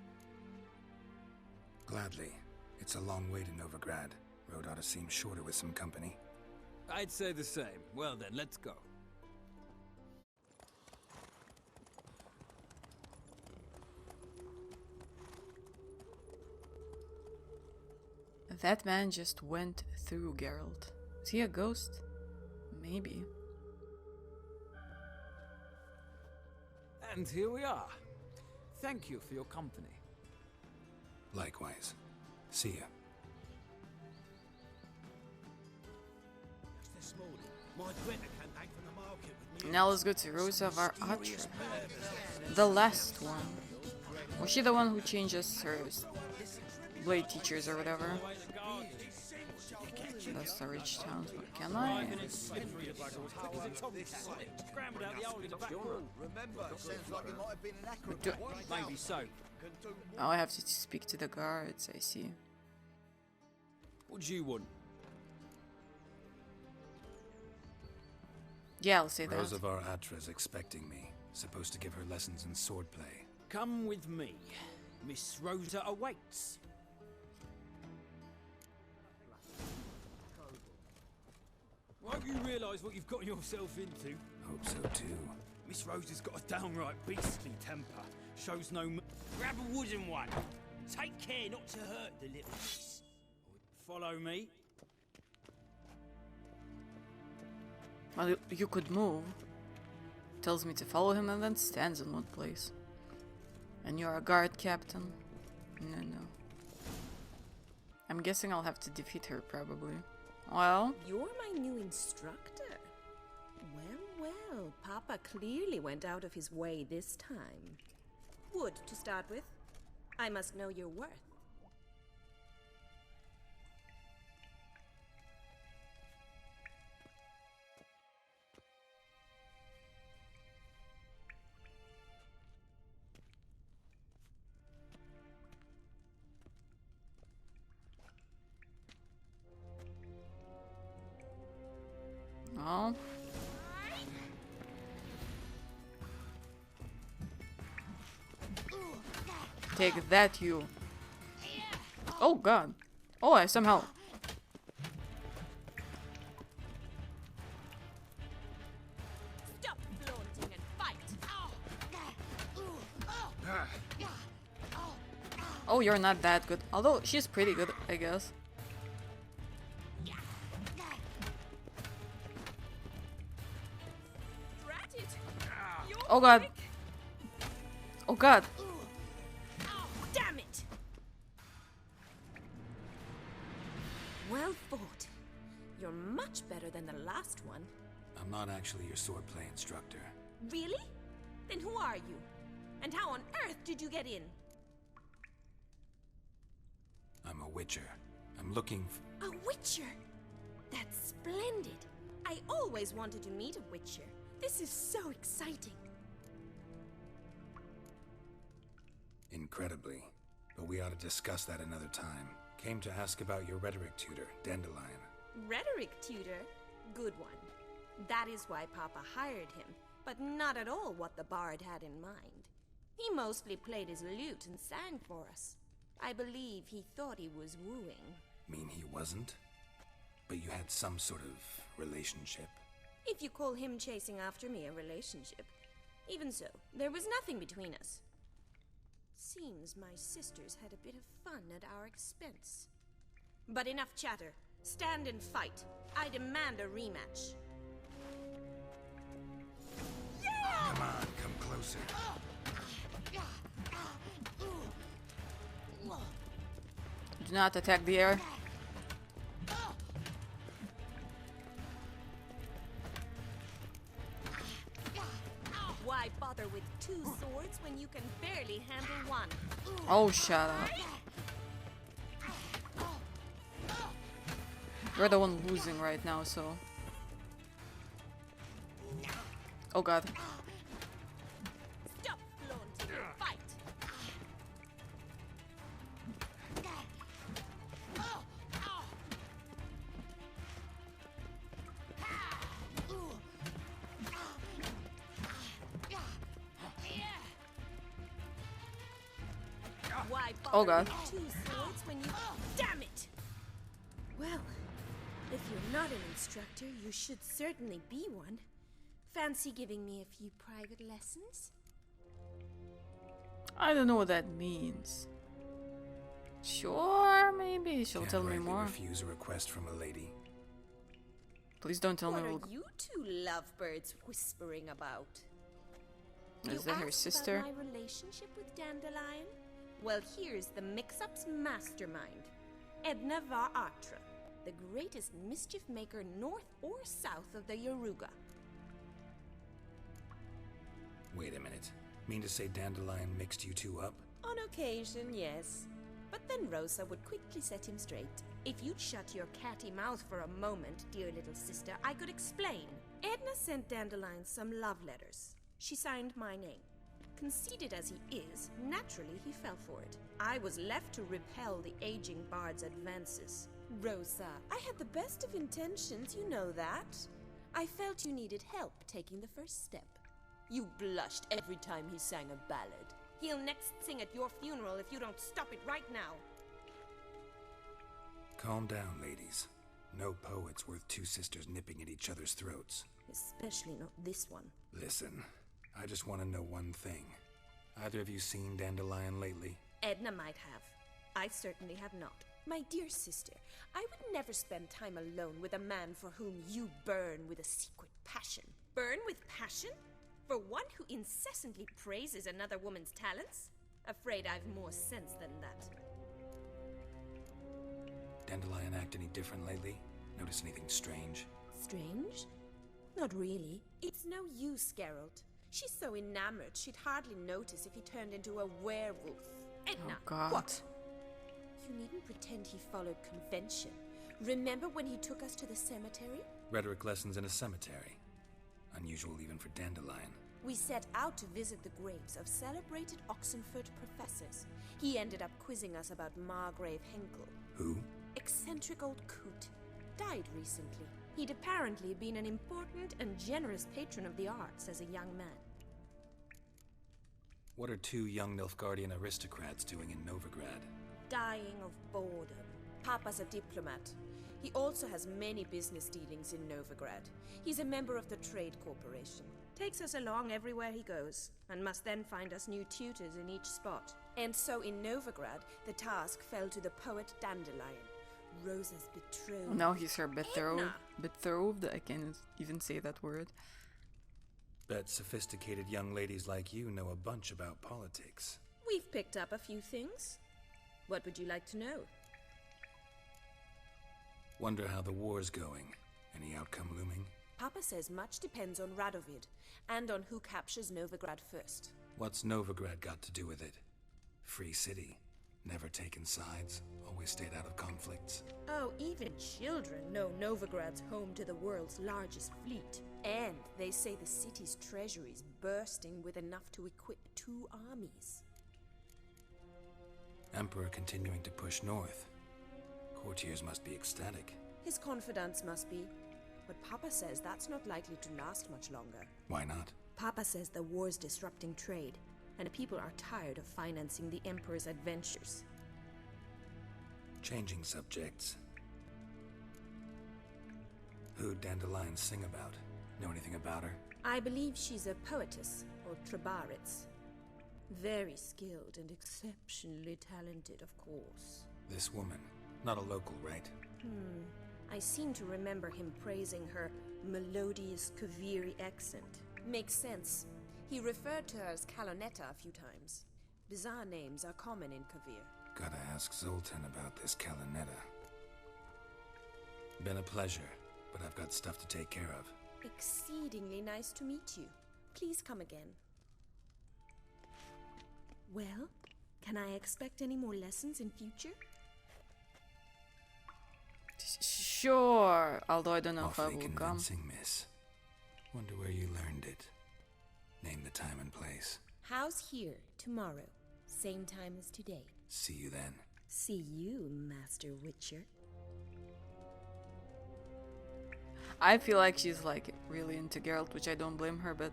Gladly. It's a long way to Novigrad. Road ought to seem shorter with some company. I'd say the same. Well then, let's go. That man just went through Geralt. Is he a ghost? Maybe. And here we are. Thank you for your company. Likewise. See ya. Just this morning, my Greta came back from the market with Now let's go to Rosa of Atra. The last one. Was she the one who changes her blade teachers or whatever? That's the rich towns, but can I? Maybe so. Oh, I have to speak to the guards, I see. What do you want? Yeah, I'll say that. Rosa of Atra's expecting me. Supposed to give her lessons in swordplay. Come with me. Miss Rosa awaits. Won't you realise what you've got yourself into? Hope so too. Miss Rosa's got a downright beastly temper. Shows no grab a wooden one. Take care not to hurt the little miss. Follow me. Well, you could move. Tells me to follow him and then stands in one place. And you're a guard captain? No. I'm guessing I'll have to defeat her, probably. Well... You're my new instructor. Well, Papa clearly went out of his way this time. Wood, to start with. I must know your worth. Oh. Take that, you. Oh god. Oh, I somehow... Stop flaunting and fight. Oh, you're not that good. Although, she's pretty good, I guess. Oh god. Oh god. Damn it! Well fought. You're much better than the last one. I'm not actually your swordplay instructor. Really? Then who are you? And how on earth did you get in? I'm a witcher. I'm looking A witcher? That's splendid. I always wanted to meet a witcher. This is so exciting. Incredibly. But we ought to discuss that another time. Came to ask about your rhetoric tutor, Dandelion. Rhetoric tutor? Good one. That is why Papa hired him, but not at all what the bard had in mind. He mostly played his lute and sang for us. I believe he thought he was wooing. Mean he wasn't? But you had some sort of relationship? If you call him chasing after me a relationship. Even so, there was nothing between us. Seems my sisters had a bit of fun at our expense. But enough chatter. Stand and fight. I demand a rematch. Come on, come closer. Do not attack the air. Why bother with two swords when you can barely handle one? Oh, shut up. You're the one losing right now, so... Oh god. Stop flaunting and fight! Why Oh bother god. with two swords when you... Damn it! Well, if you're not an instructor, you should certainly be one. Fancy giving me a few private lessons? I don't know what that means. Sure, maybe she'll tell me more. Refuse a request from a lady. Please don't tell What me. are you two lovebirds whispering about? Is that her sister? About my relationship with Dandelion? Well, here's the mix-up's mastermind, Edna var Atra, the greatest mischief maker north or south of the Yaruga. Wait a minute. Mean to say Dandelion mixed you two up? On occasion, yes. But then Rosa would quickly set him straight. If you'd shut your catty mouth for a moment, dear little sister, I could explain. Edna sent Dandelion some love letters. She signed my name. Conceited as he is, naturally he fell for it. I was left to repel the aging bard's advances. Rosa, I had the best of intentions, you know that. I felt you needed help taking the first step. You blushed every time he sang a ballad. He'll next sing at your funeral if you don't stop it right now. Calm down, ladies. No poet's worth two sisters nipping at each other's throats. Especially not this one. Listen, I just want to know one thing. Either of you seen Dandelion lately? Edna might have. I certainly have not. My dear sister, I would never spend time alone with a man for whom you burn with a secret passion. Burn with passion? For one who incessantly praises another woman's talents? Afraid I've more sense than that. Dandelion act any different lately? Notice anything strange? Strange? Not really. It's no use, Geralt. She's so enamored she'd hardly notice if he turned into a werewolf. Edna, Oh God. what? You needn't pretend he followed convention. Remember when he took us to the cemetery? Rhetoric lessons in a cemetery. Unusual even for Dandelion. We set out to visit the graves of celebrated Oxenford professors. He ended up quizzing us about Margrave Henkel. Who? Eccentric old coot. Died recently. He'd apparently been an important and generous patron of the arts as a young man. What are two young Nilfgaardian aristocrats doing in Novigrad? Dying of boredom. Papa's a diplomat. He also has many business dealings in Novigrad. He's a member of the Trade Corporation. Takes us along everywhere he goes, and must then find us new tutors in each spot. And so in Novigrad, the task fell to the poet Dandelion, Rosa's betrothed. Now he's her betrothed. Edna. Betrothed? I can't even say that word. Bet sophisticated young ladies like you know a bunch about politics. We've picked up a few things. What would you like to know? Wonder how the war's going. Any outcome looming? Papa says much depends on Radovid, and on who captures Novigrad first. What's Novigrad got to do with it? Free city. Never taken sides. Always stayed out of conflicts. Oh, even children know Novigrad's home to the world's largest fleet. And they say the city's treasury's bursting with enough to equip 2 armies. Emperor continuing to push north. Courtiers must be ecstatic. His confidants must be. But Papa says that's not likely to last much longer. Why not? Papa says the war's disrupting trade, and people are tired of financing the Emperor's adventures. Changing subjects. Who'd Dandelion sing about? Know anything about her? I believe she's a poetess, or Trebaritz. Very skilled and exceptionally talented, of course. This woman. Not a local, right? I seem to remember him praising her melodious Kaviri accent. Makes sense. He referred to her as Kalonetta a few times. Bizarre names are common in Kavir. Gotta ask Zoltan about this Kalonetta. Been a pleasure, but I've got stuff to take care of. Exceedingly nice to meet you. Please come again. Well, can I expect any more lessons in future? Sure, although I don't know if I Awfully will come. convincing, miss. Wonder where you learned it. Name the time and place. How's here, tomorrow? Same time as today. See you then. See you, Master Witcher. I feel like she's like really into Geralt, which I don't blame her, but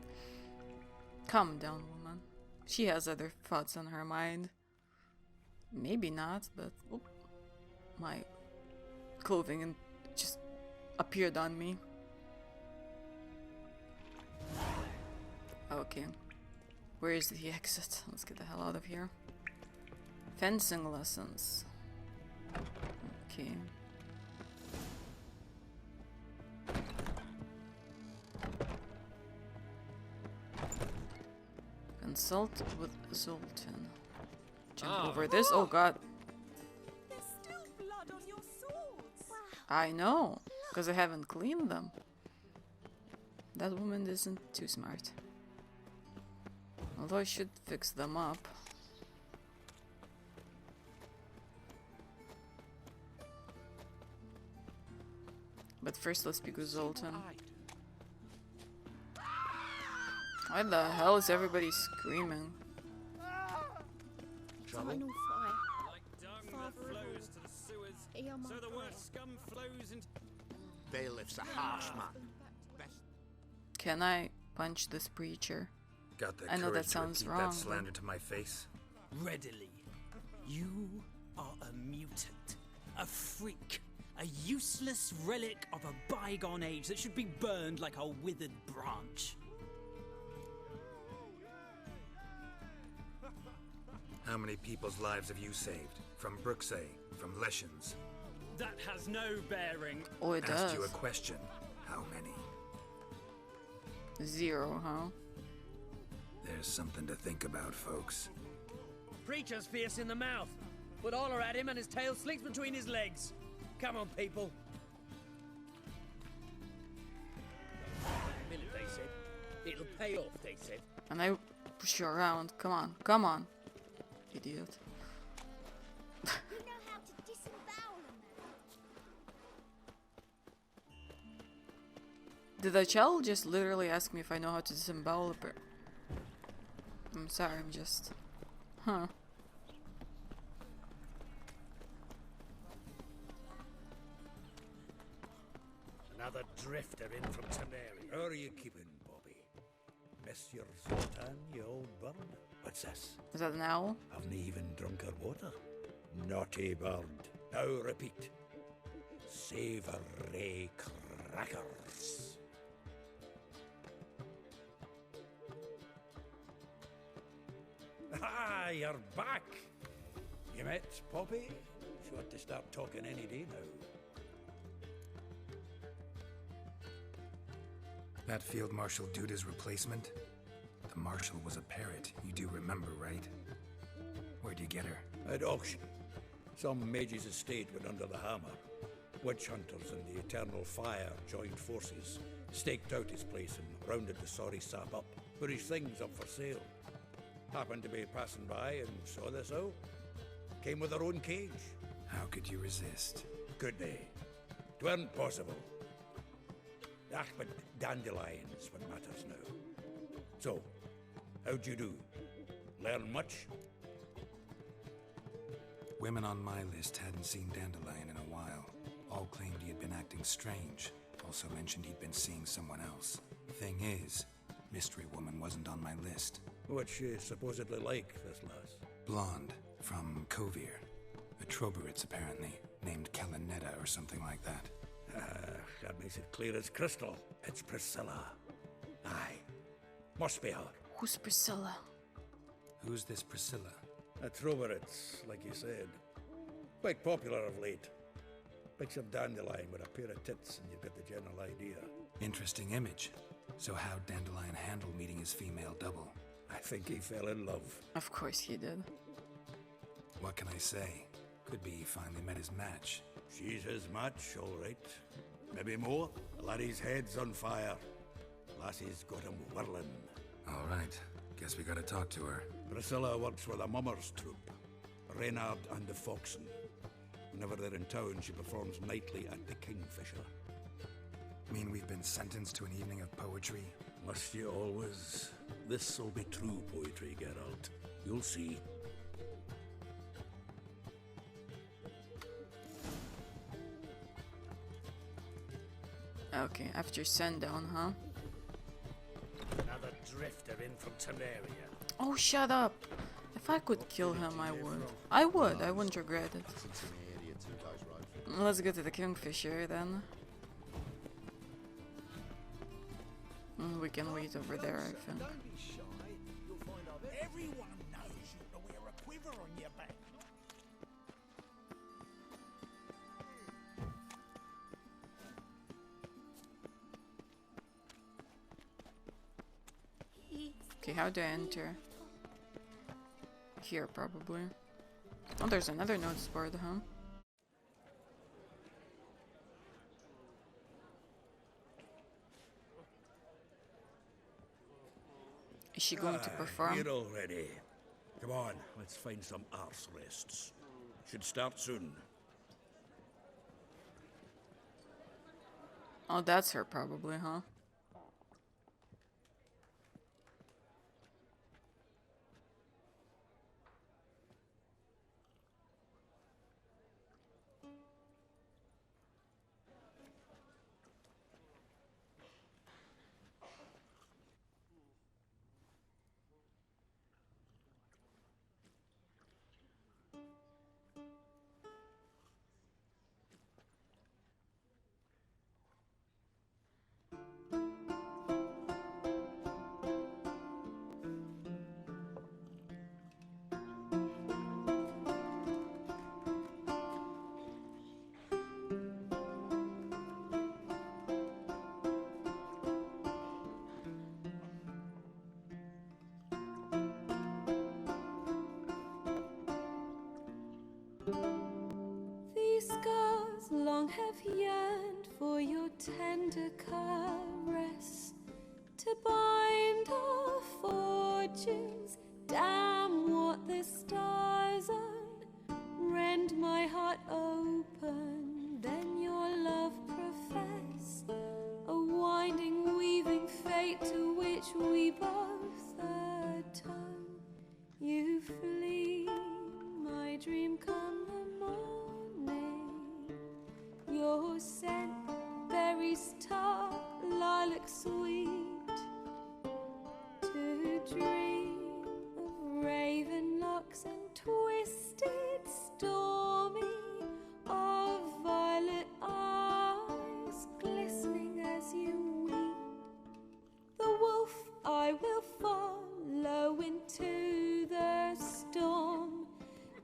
calm down, woman. She has other thoughts on her mind. Maybe not, but oop, my clothing just appeared on me. Okay, where is the exit? Let's get the hell out of here. Fencing lessons. Okay. Consult with Zoltan. Jump over this. Oh god. There's still blood on your swords. I know, because I haven't cleaned them. That woman isn't too smart. Although I should fix them up. But first let's speak with Zoltan. Why the hell is everybody screaming? Trouble? Like dung that flows to the sewers, so the worst scum flows into... Bailiff's a harsh man. Can I punch this preacher? Got the I know courage that sounds to repeat wrong, that slander to my face? Readily. You are a mutant, a freak, a useless relic of a bygone age that should be burned like a withered branch. How many people's lives have you saved? From Bruxay, from Leshens? That has no bearing. Oh, it does. Asked you a question. How many? 0, huh? There's something to think about, folks. Preacher's fierce in the mouth, but holler at him and his tail slinks between his legs. Come on, people. A minute, they said. It'll pay off, they said. And I push you around. Come on, come on. Idiot. You know how to disembowel a man. Did the child just literally ask me if I know how to disembowel a per... I'm sorry, I'm just... Huh. Another drifter in from Temeria. How are you keeping, Bobby? Miss your Sultan, you old bird? What's this? Is that an owl? Haven't even drunk her water. Naughty bird. Now repeat. Savoury crackers. Ah, you're back. You met Poppy? She ought to start talking any day now. That Field Marshal Duda's replacement? The Marshal was a parrot, you do remember, right? Where'd you get her? At auction. Some mage's estate went under the hammer. Witch hunters and the Eternal Fire joined forces, staked out his place and rounded the sorry sap up, put his things up for sale. Happened to be passing by and saw this out. Came with their own cage. How could you resist? Could they? 'Tweren't possible. Ah, but dandelions what matters now. So, how'd you do? Learn much? Women on my list hadn't seen Dandelion in a while. All claimed he had been acting strange. Also mentioned he'd been seeing someone else. Thing is, Mystery Woman wasn't on my list. What's she supposedly like, this lass? Blonde, from Kovir. A Troberitz, apparently, named Kalanetta or something like that. That makes it clear as crystal. It's Priscilla. Aye. Must be her. Who's Priscilla? Who's this Priscilla? A Troberitz, like you said. Quite popular of late. Picture Dandelion with a pair of tits and you've got the general idea. Interesting image. So how'd Dandelion handle meeting his female double? I think he fell in love. Of course he did. What can I say? Could be he finally met his match. She's his match, all right. Maybe more. The laddie's head's on fire. Lassie's got him whirling. All right. Guess we gotta talk to her. Priscilla works for the Mummers troupe. Reynard and the Foxen. Whenever they're in town, she performs nightly at the Kingfisher. Mean we've been sentenced to an evening of poetry? Must you always? This'll be true poetry, Geralt. You'll see. Okay, after sundown, huh? Another drifter in from Temeria. Oh, shut up! If I could kill him, I would. I wouldn't regret it. Let's go to the Kingfisher then. We can wait over there, I think. Don't be shy. You'll find out everyone knows you to wear a quiver on your back. Okay, how do I enter? Here, probably. Oh, there's another notice board, huh? Is she going to perform? Here already. Come on, let's find some arse rests. Should start soon. Oh, that's her, probably, huh? These scars long have yearned for your tender caress, to bind our fortunes. Damn what the stars own. Rend my heart open, then your love profess. A winding, weaving fate to which we both atone. You flee, my dream come the morning. Your scent, berries tart, lilac sweet. To dream of raven locks and twisted, stormy, of violet eyes glistening as you weep. The wolf I will follow into the storm,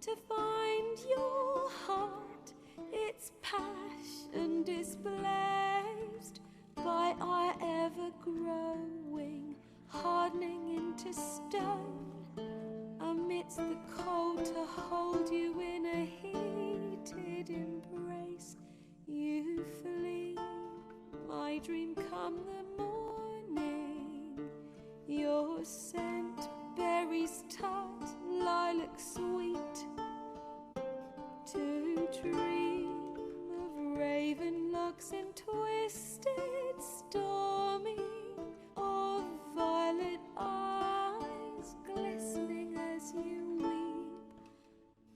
to find your heart, its passion displaced by our ever-growing, hardening into stone. Amidst the cold, to hold you in a heated embrace. You flee, my dream come the morning. Your scent, berries tart, lilac sweet. To dream of raven locks and twisted, stormy, of violet eyes glistening as you weep.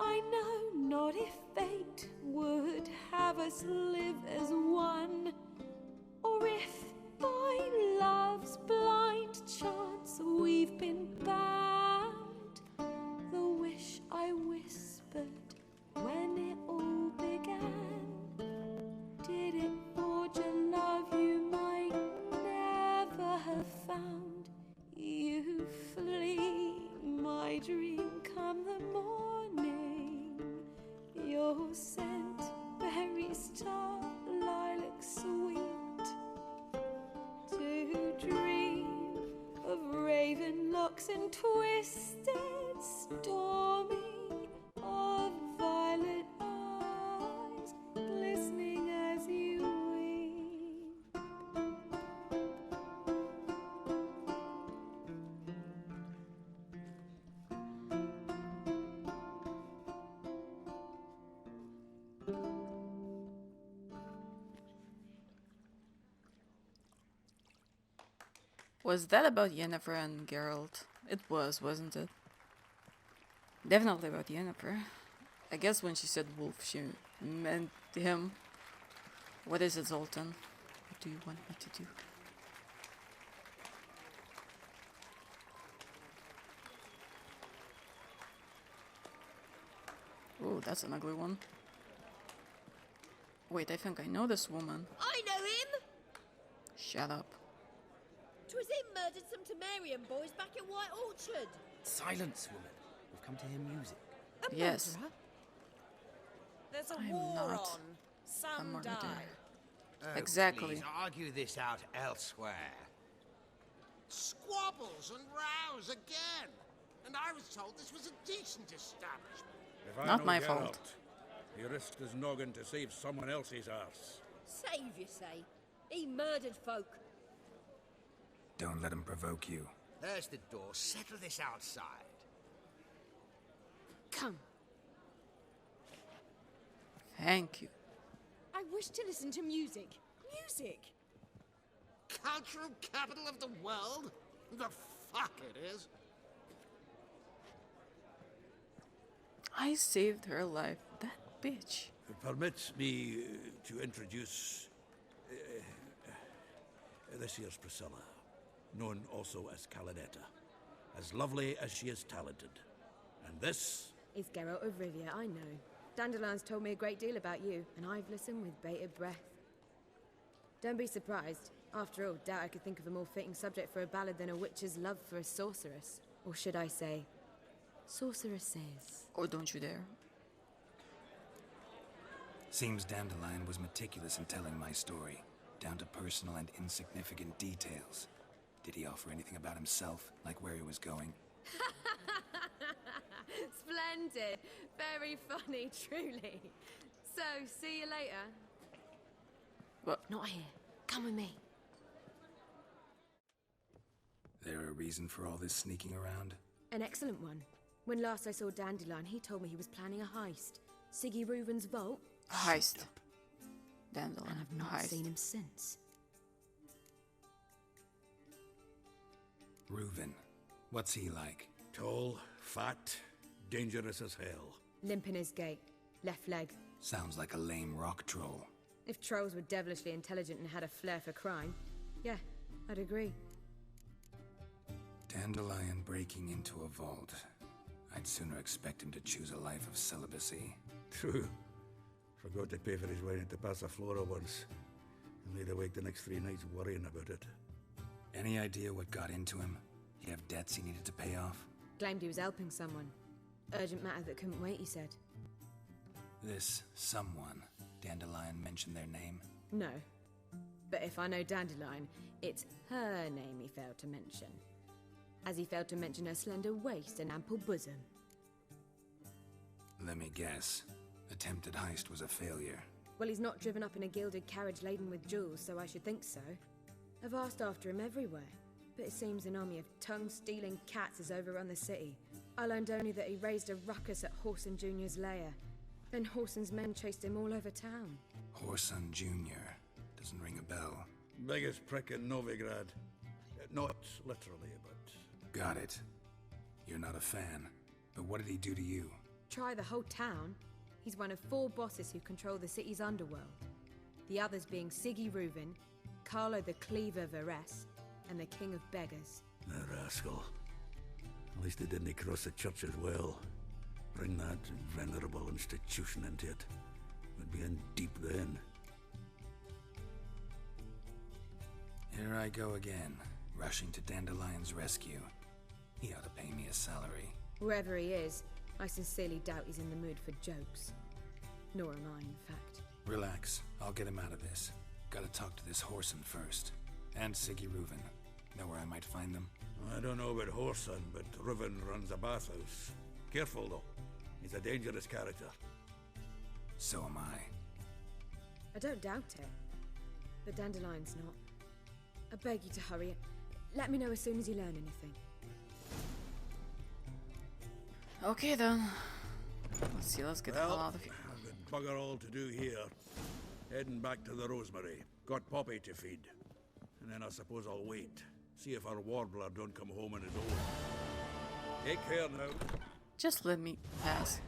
I know not if fate would have us live as one, or if by love's blind chance we've been bound. The wish I whispered when it all began, did it forge a love you might never have found? You flee, my dream come the morning. Your scent, berries tart, lilac sweet. To dream of raven locks and twisted, stormy, of violet eyes glistening as you weep. Was that about Yennefer and Geralt? It was, wasn't it? Definitely about Yennefer. I guess when she said wolf, she meant him. What is it, Zoltan? What do you want me to do? Oh, that's an ugly one. Wait, I think I know this woman. I know him! Shut up. 'Twas him murdered some Temerian boys back at White Orchard. Silence, woman. We've come to hear music. A Yes. murderer? There's a I'm war not on. a Some murderer. die. Oh, Exactly. Please argue this out elsewhere. Squabbles and rows again. And I was told this was a decent establishment. If I Not know my Geralt, fault. He risked his noggin to save someone else's arse. Save, you say? He murdered folk. Don't let him provoke you. There's the door. Settle this outside. Come. Thank you. I wish to listen to music. Music! Cultural capital of the world? The fuck it is. I saved her life. That bitch. Permit me to introduce this here's Priscilla, known also as Calinetta, as lovely as she is talented. And this is Geralt of Rivia, I know. Dandelion's told me a great deal about you, and I've listened with bated breath. Don't be surprised. After all, doubt I could think of a more fitting subject for a ballad than a witch's love for a sorceress. Or should I say, sorceresses. Or don't you dare. Seems Dandelion was meticulous in telling my story, down to personal and insignificant details. Did he offer anything about himself, like where he was going? Splendid. Very funny, truly. So, see you later. What? Not here. Come with me. There a reason for all this sneaking around? An excellent one. When last I saw Dandelion, he told me he was planning a heist. Siggy Reuven's vault. A heist. Dandelion. And I've not seen him since. Reuven. What's he like? Tall, fat, dangerous as hell. Limp in his gait. Left leg. Sounds like a lame rock troll. If trolls were devilishly intelligent and had a flair for crime, yeah, I'd agree. Dandelion breaking into a vault. I'd sooner expect him to choose a life of celibacy. True. Forgot to pay for his way into Passaflora once. And laid awake the next 3 nights worrying about it. Any idea what got into him? He have debts he needed to pay off? Claimed he was helping someone. Urgent matter that couldn't wait, he said. This someone, Dandelion mentioned their name? No. But if I know Dandelion, it's her name he failed to mention. As he failed to mention her slender waist and ample bosom. Let me guess. Attempted heist was a failure. Well, he's not driven up in a gilded carriage laden with jewels, so I should think so. I've asked after him everywhere, but it seems an army of tongue-stealing cats has overrun the city. I learned only that he raised a ruckus at Whoreson Jr.'s lair, and Whoreson's men chased him all over town. Whoreson Jr. Doesn't ring a bell. Biggest prick in Novigrad. Not literally, but... Got it. You're not a fan, but what did he do to you? Try the whole town. He's one of 4 bosses who control the city's underworld. The others being Siggy Reuven, Carlo the Cleaver Varese, and the King of Beggars. The rascal. At least he didn't cross the church as well. Bring that venerable institution into it. We'd be in deep then. Here I go again, rushing to Dandelion's rescue. He ought to pay me a salary. Whoever he is, I sincerely doubt he's in the mood for jokes. Nor am I, in fact. Relax, I'll get him out of this. Gotta talk to this Whoreson first. And Siggy Reuven. Know where I might find them? I don't know about Whoreson, but Reuven runs a bathhouse. Careful, though. He's a dangerous character. So am I. I don't doubt it. But Dandelion's not. I beg you to hurry. Let me know as soon as you learn anything. Okay then. Let's see, let's get the hell out of here. I've got bugger all to do here. Heading back to the Rosemary. Got Poppy to feed. And then I suppose I'll wait. See if our warbler don't come home on his own. Take care now. Just let me pass.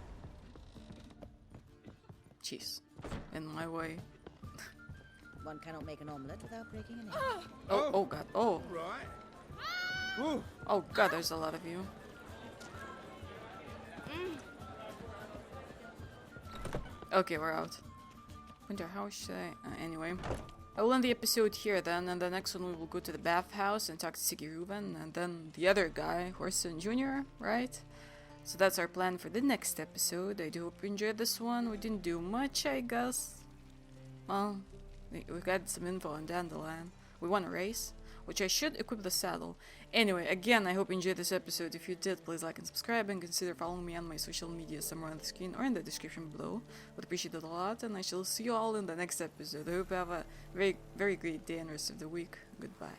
Jeez. In my way. One cannot make an omelette without breaking an egg. Oh god. Oh. Right. Oh god, there's a lot of you. Okay, we're out. Wonder how should I... anyway. I will end the episode here then, and the next one we will go to the bathhouse and talk to Siggy Reuven, and then the other guy, Whoreson Jr., right? So that's our plan for the next episode. I do hope you enjoyed this one. We didn't do much, I guess. Well, we got some info on Dandelion. We won a race, which I should equip the saddle. Anyway, again, I hope you enjoyed this episode. If you did, please like and subscribe, and consider following me on my social media somewhere on the screen or in the description below. Would appreciate it a lot, and I shall see you all in the next episode. I hope you have a very, very great day and rest of the week. Goodbye.